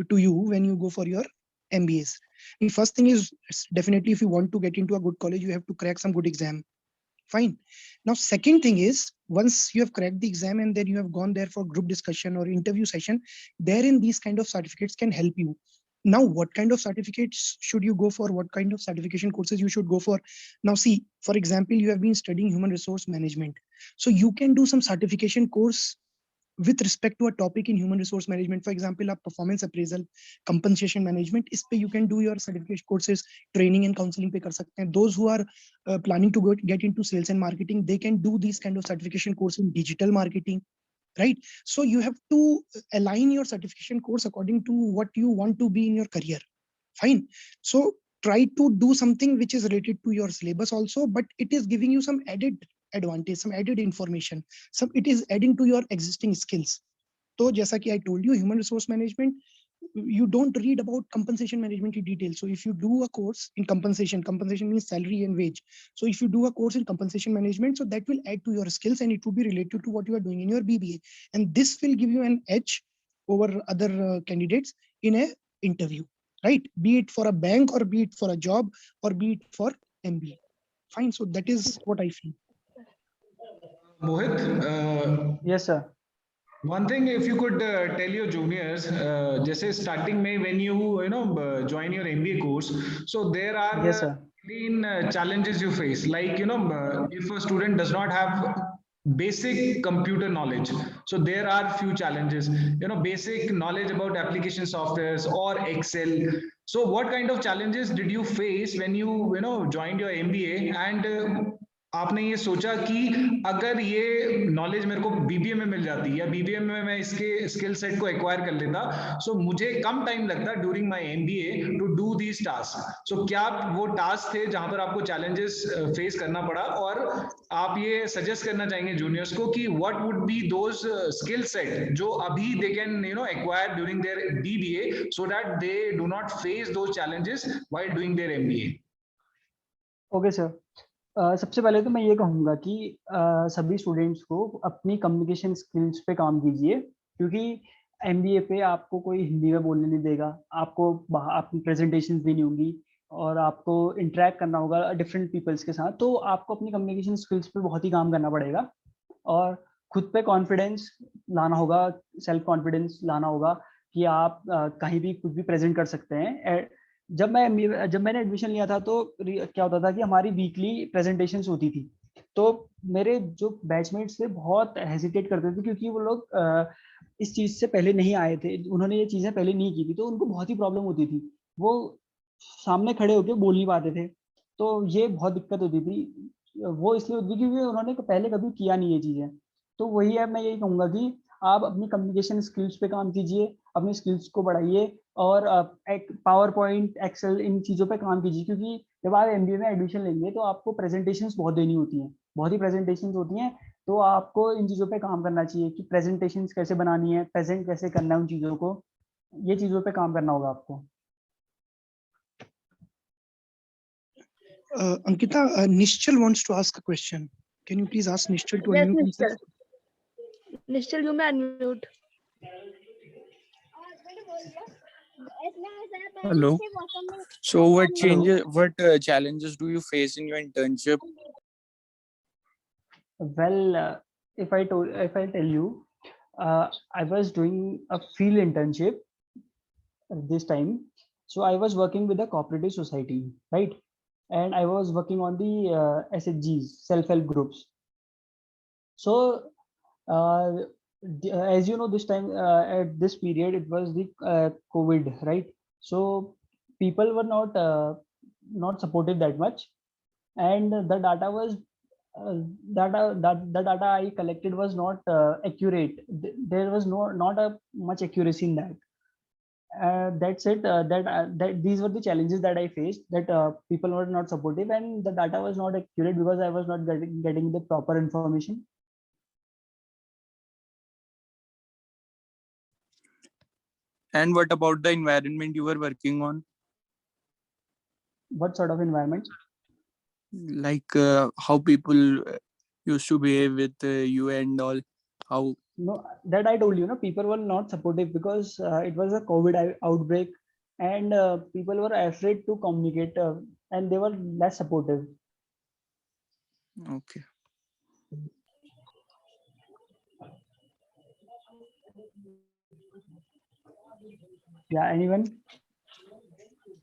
to you when you go for your MBAs? The first thing is definitely if you want to get into a good college, you have to crack some good exam. Fine. Now, second thing is, once you have cracked the exam and then you have gone there for group discussion or interview session, therein these kind of certificates can help you. Now, what kind of certificates should you go for? What kind of certification courses you should go for? Now, see, for example, you have been studying human resource management. So you can do some certification course with respect to a topic in human resource management. For example, a performance appraisal, compensation management, is pe you can do your certification courses, training and counseling pe kar sakte hain. Those who are planning to get into sales and marketing, they can do these kind of certification course in digital marketing, right? So you have to align your certification course according to what you want to be in your career. Fine. So try to do something which is related to your syllabus also, but it is giving you some added advantage, some added information, it is adding to your existing skills. So jaisa ki I told you, human resource management, you don't read about compensation management in detail. So if you do a course in compensation means salary and wage. So if you do a course in compensation management, so that will add to your skills and it will be related to what you are doing in your BBA. And this will give you an edge over other candidates in a interview, right? Be it for a bank or be it for a job or be it for MBA. Fine. So that is what I feel.
Mohit,
yes sir.
One thing, if you could tell your juniors, जैसे starting में when you join your MBA course, so there are
yes sir.
Challenges you face, like if a student does not have basic computer knowledge, so there are few challenges, basic knowledge about application softwares or Excel. So what kind of challenges did you face when you joined your MBA, and आपने ये सोचा कि अगर ये knowledge मेरे को BBA में मिल जाती या बीबीए में मैं इसके स्किल सेट को एक्वायर कर लेता, सो मुझे कम टाइम लगता during my MBA to do these task. So क्या वो टास्क थे जहां पर आपको चैलेंजेस फेस करना पड़ा, और आप ये सजेस्ट करना चाहेंगे जूनियर्स को कि what would be those skill set जो अभी they can acquire during their BBA so that they do not face those challenges while doing their MBA?
Okay sir, सबसे पहले तो मैं ये कहूँगा कि सभी स्टूडेंट्स को अपनी कम्युनिकेशन स्किल्स पे काम कीजिए, क्योंकि एमबीए पे आपको कोई हिंदी में बोलने नहीं देगा, आपको अपनी प्रेजेंटेशंस देनी होंगी और आपको इंटरेक्ट करना होगा डिफरेंट पीपल्स के साथ, तो आपको अपनी कम्युनिकेशन स्किल्स पे बहुत ही काम करना पड़ेगा और खुद पे कॉन्फिडेंस लाना होगा, सेल्फ कॉन्फिडेंस लाना होगा कि आप कहीं भी कुछ भी प्रेजेंट कर सकते हैं। जब मैंने एडमिशन लिया था तो क्या होता था कि हमारी वीकली प्रेजेंटेशंस होती थी, तो मेरे जो बैचमेट्स थे बहुत हेजिटेट करते थे क्योंकि वो लोग इस चीज़ से पहले नहीं आए थे, उन्होंने ये चीज़ें पहले नहीं की थी, तो उनको बहुत ही प्रॉब्लम होती थी, वो सामने खड़े होकर बोल नहीं पाते थे, तो ये बहुत दिक्कत होती थी। वो इसलिए होती थी क्योंकि उन्होंने पहले कभी किया नहीं ये चीज़ें। तो वही है, मैं यही कहूँगा कि आप अपनी कम्युनिकेशन स्किल्स पे काम कीजिए, अपनी स्किल्स को बढ़ाइए, और एक पावर पॉइंट, एक्सेल, इन चीज़ों पे काम कीजिए, क्योंकि जब आप एमबीए में एडमिशन लेंगे तो आपको प्रेजेंटेशंस बहुत देनी होती हैं, बहुत ही प्रेजेंटेशंस होती हैं। तो आपको इन चीज़ों पे काम करना चाहिए कि प्रेजेंटेशंस कैसे बनानी है, प्रेजेंट कैसे करना है उन चीज़ों को, ये चीज़ों पे काम करना होगा आपको।
Ankita, Nishchal wants to ask a question. Can you please ask Nishchal to
Yes,
unmute himself?
Nishchal, you may unmute.
Hello. So what changes, what challenges do you face in your internship?
Well, if I tell you, I was doing a field internship this time. So I was working with a cooperative society, right? And I was working on the SHGs, self-help groups. So as you know, this time at this period, it was the COVID, right? So people were not supportive that much, and the data was the data I collected was not accurate. There was not a much accuracy in that. That's it. That these were the challenges that I faced. That people were not supportive, and the data was not accurate because I was not getting the proper information.
And what about the environment you were working on?
What sort of environment?
Like how people used to behave with you and all. How?
No, that I told you, no, people were not supportive because it was a COVID outbreak, and people were afraid to communicate, and they were less supportive.
Okay.
Yeah, anyone?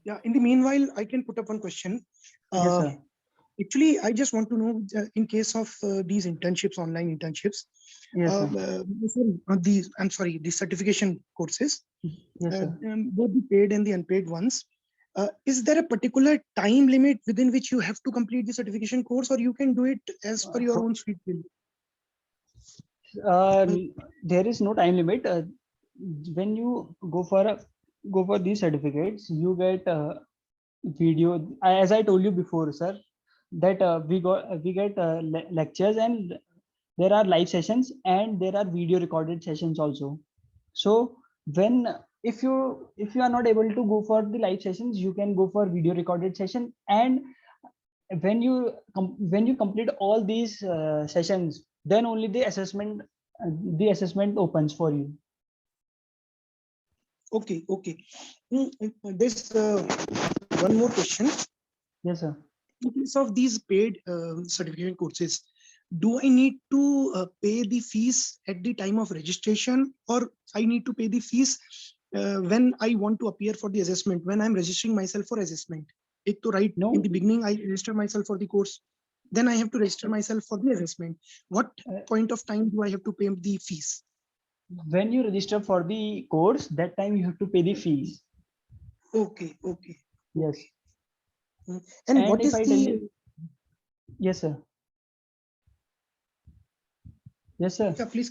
Yeah, in the meanwhile, I can put up one question.
Yes, sir.
Actually, I just want to know, in case of these internships, online internships,
Yes, sir.
the certification courses,
Yes, sir.
both the paid and the unpaid ones. Is there a particular time limit within which you have to complete the certification course, or you can do it as per your own sweet will?
There is no time limit. When you go for these certificates, you get video. As I told you before, sir, that we get lectures, and there are live sessions, and there are video recorded sessions also. So when if you are not able to go for the live sessions, you can go for video recorded session, and when you complete all these sessions, then only the assessment opens for you.
Okay. There's one more question.
Yes, sir.
In case of these paid certification courses, do I need to pay the fees at the time of registration, or I need to pay the fees when I want to appear for the assessment, when I'm registering myself for assessment?
No.
In the beginning, I register myself for the course, then I have to register myself for the assessment. What point of time do I have to pay the fees?
When you register for the course, that time you have to pay the fees.
Okay.
Yes.
And what is
Yes, sir. Yes, sir.
Yeah, please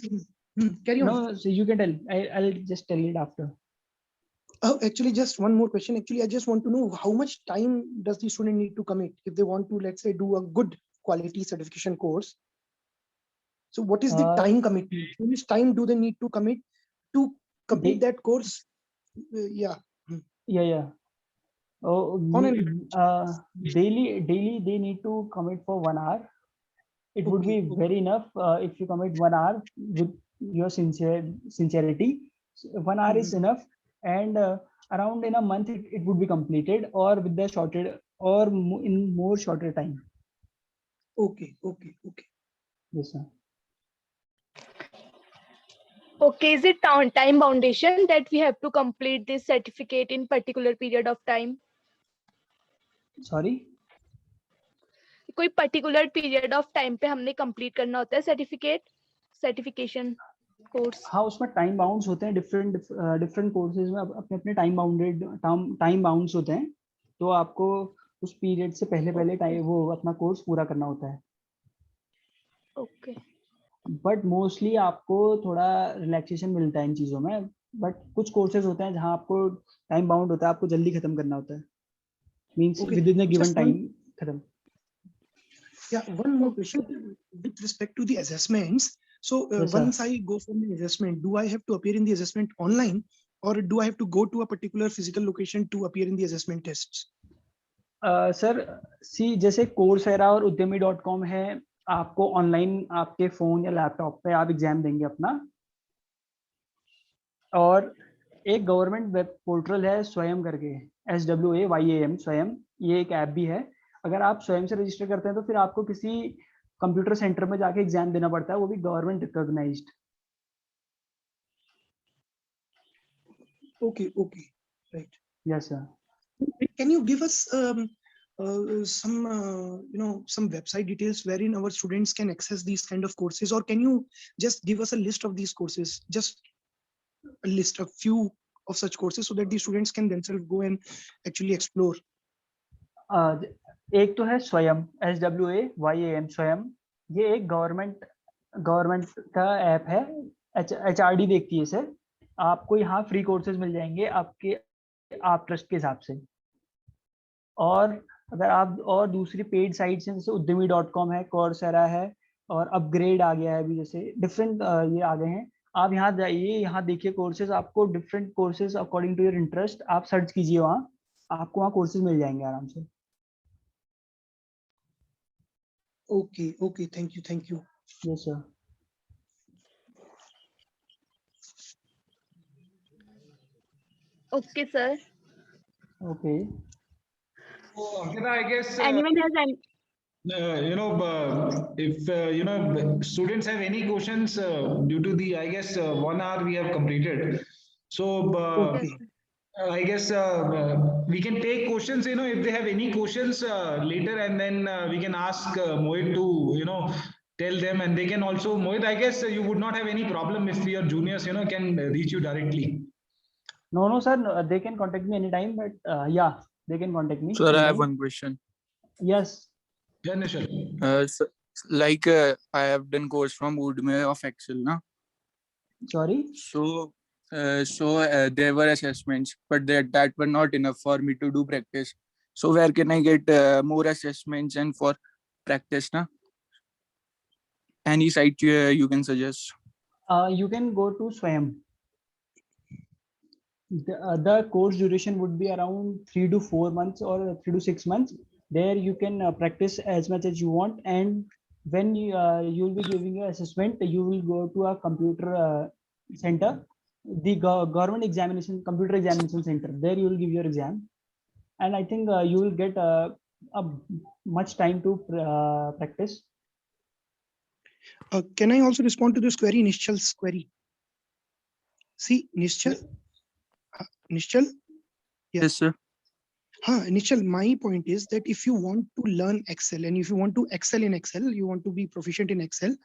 carry on.
No, so you can tell. I'll just tell it after.
Oh, actually, just one more question. Actually, I just want to know how much time does the student need to commit if they want to, let's say, do a good quality certification course. So what is the time commitment? How much time do they need to commit to complete that course? Yeah.
Oh, daily they need to commit for 1 hour. It would be very enough if you commit 1 hour with your sincerity. 1 hour is enough, and around in a month it would be completed, or with the in more shorter time.
Okay.
Yes, sir.
Okay, is it time foundation that we have to complete this certificate in particular period of time?
Sorry?
कोई particular period of time पे हमने complete करना होता है certification course?
हाँ, उसमें time bounds होते हैं, different courses में अपने time bounds होते हैं, तो आपको उस period से पहले वो अपना course पूरा करना होता है.
Okay.
बट मोस्टली आपको थोड़ा रिलैक्सेशन मिलता है इन चीजों में. बट कुछ कोर्सेज होते हैं जहाँ आपको टाइम बाउंड होता है, आपको जल्दी खत्म करना होता है, means with in a given time खत्म.
Yeah, one more question with respect to the assessments. So once I go for my assessment, do I have to appear in the assessment online, or do I have to go to a particular physical location to appear in the assessment tests?
Sir सी जैसे Coursera और udemy.com है, आपको online आपके phone या laptop पे आप exam देंगे अपना. और एक गवर्नमेंट वेब पोर्टल है स्वयं करके, SWAYAM स्वयं, ये एक ऐप भी है. अगर आप स्वयं से रजिस्टर करते हैं तो फिर आपको किसी कंप्यूटर सेंटर में जाके एग्जाम देना पड़ता है, वो भी government recognised.
Okay, right.
Yes sir.
Can you give us some some website details wherein our students can access these kind of courses, or can you just give us a list of these courses, just a list, a few of such courses, so that the students can themselves go and actually explore?
एक तो है स्वयं, SWAYAM स्वयं. ये एक government का app है, HRD देखती है इसे. आपको यहाँ फ्री कोर्सेज मिल जाएंगे आप ट्रस्ट के हिसाब से. और अगर आप और दूसरी पेड साइट्स हैं जैसे udemy.com है, coursera है, और अपग्रेड आ गया है अभी, जैसे डिफरेंट ये आ गए हैं. आप यहाँ जाइए, यहाँ देखिए कोर्सेज, आपको different courses according to your interest आप सर्च कीजिए, वहाँ आपको वहाँ कोर्सेज मिल जाएंगे आराम से.
Okay, thank you.
Yes sir.
Okay sir.
Okay.
Ankita, I guess
Anyone has any?
if students have any questions due to the, I guess 1 hour we have completed. So I guess we can take questions, if they have any questions later, and then we can ask Mohit to, tell them, and they can also, Mohit, I guess you would not have any problem if your juniors, can reach you directly.
No, sir, they can contact me anytime, but yeah, they can contact me.
Sir, I have one question.
Yes.
Yeah, Nishal.
So, like I have done course from Udemy of Excel, na?
Sorry?
So there were assessments, but that were not enough for me to do practice. So where can I get more assessments and for practice, na? Any site you can suggest?
You can go to Swayam. The course duration would be around 3 to 4 months or 3 to 6 months. There you can practice as much as you want, and when you will be giving your assessment, you will go to a computer center, the government examination, computer examination center. There you will give your exam, and I think you will get much time to practice.
Can I also respond to this query, Nishchal's query? See, Nishchal. Nishchal?
Yes, sir.
Nishchal, my point is that if you want to learn Excel and if you want to excel in Excel, you want to be proficient in Excel,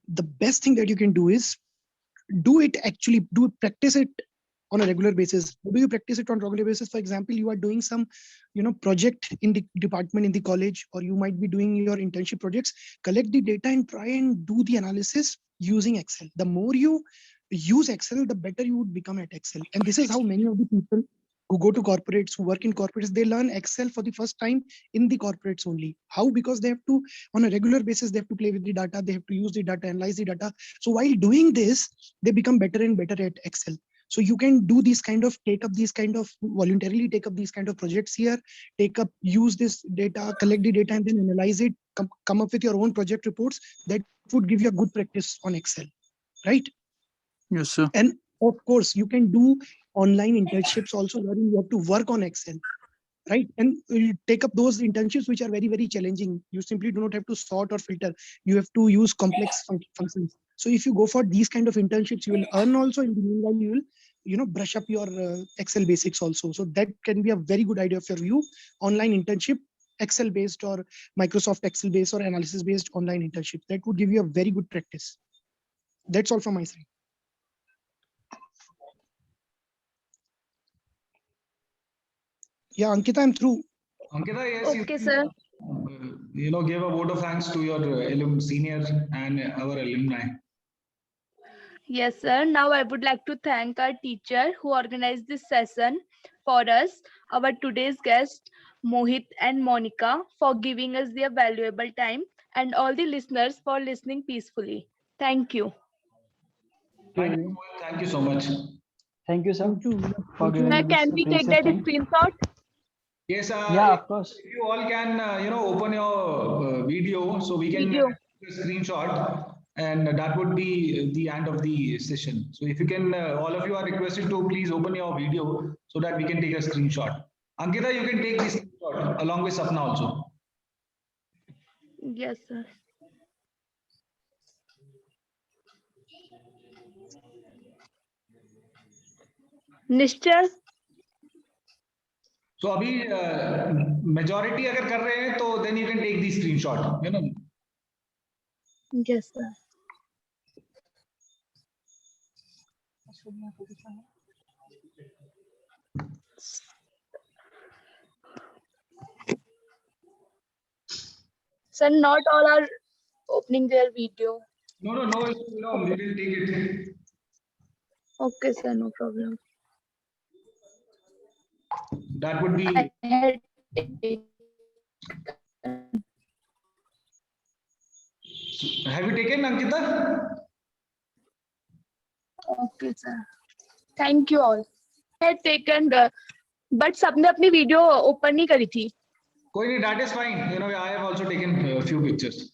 the best thing that you can do is practice it on a regular basis. How do you practice it on a regular basis? For example, you are doing some, project in the department in the college, or you might be doing your internship projects. Collect the data and try and do the analysis using Excel. The more you use Excel, the better you would become at Excel. And this is how many of the people who go to corporates, who work in corporates, they learn Excel for the first time in the corporates only. How? Because they have to, on a regular basis, they have to play with the data, they have to use the data, analyze the data. So while doing this, they become better and better at Excel. So you can do voluntarily take up these kind of projects here, use this data, collect the data, and then analyze it, come up with your own project reports. That would give you a good practice on Excel, right?
Yes, sir.
And of course, you can do online internships also, wherein you have to work on Excel, right? And you take up those internships which are very, very challenging. You simply do not have to sort or filter. You have to use complex functions. So if you go for these kind of internships, you will earn also. In the meanwhile, you will, brush up your Excel basics also. So that can be a very good idea for you. Online internship, Excel based or Microsoft Excel based or analysis based online internship. That would give you a very good practice. That's all from my side. Yeah, Ankita, I'm through.
Ankita, yes.
Okay, sir.
Give a vote of thanks to your seniors and our alumni.
Yes, sir. Now I would like to thank our teacher who organized this session for us, our today's guest, Mohit and Monica, for giving us their valuable time, and all the listeners for listening peacefully. Thank you.
Thank you so much.
Thank you, sir, for
Sir,
giving me
can
this
we take
precious
that
time.
screenshot?
Yes,
Yeah, of course.
if you all can, open your video so we can
Video.
take a screenshot, and that would be the end of the session. So if you can, all of you are requested to please open your video so that we can take a screenshot. Ankita, you can take this screenshot along with Sapna also.
Yes, sir. Nishchal?
So अभी majority अगर कर रहे हैं तो then you can take the screenshot,
Yes, sir. Sir, not all are opening their video.
No, we will take it.
Okay, sir, no problem.
That would be.
I had
Have you taken, Ankita?
Okay, sir. Thank you all. I had taken, but सबने अपनी video open नहीं करी थी.
कोई नहीं, that is fine. I have also taken a few pictures.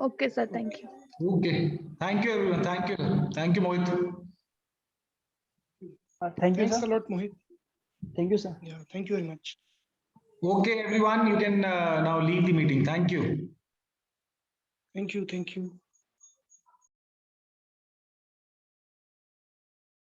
Okay, sir. Thank you.
Okay. Thank you, everyone. Thank you. Thank you, Mohit.
Thank you,
Thanks
sir.
a lot, Mohit.
Thank you, sir.
Yeah, thank you very much.
Okay, everyone, you can now leave the meeting. Thank you.
Thank you.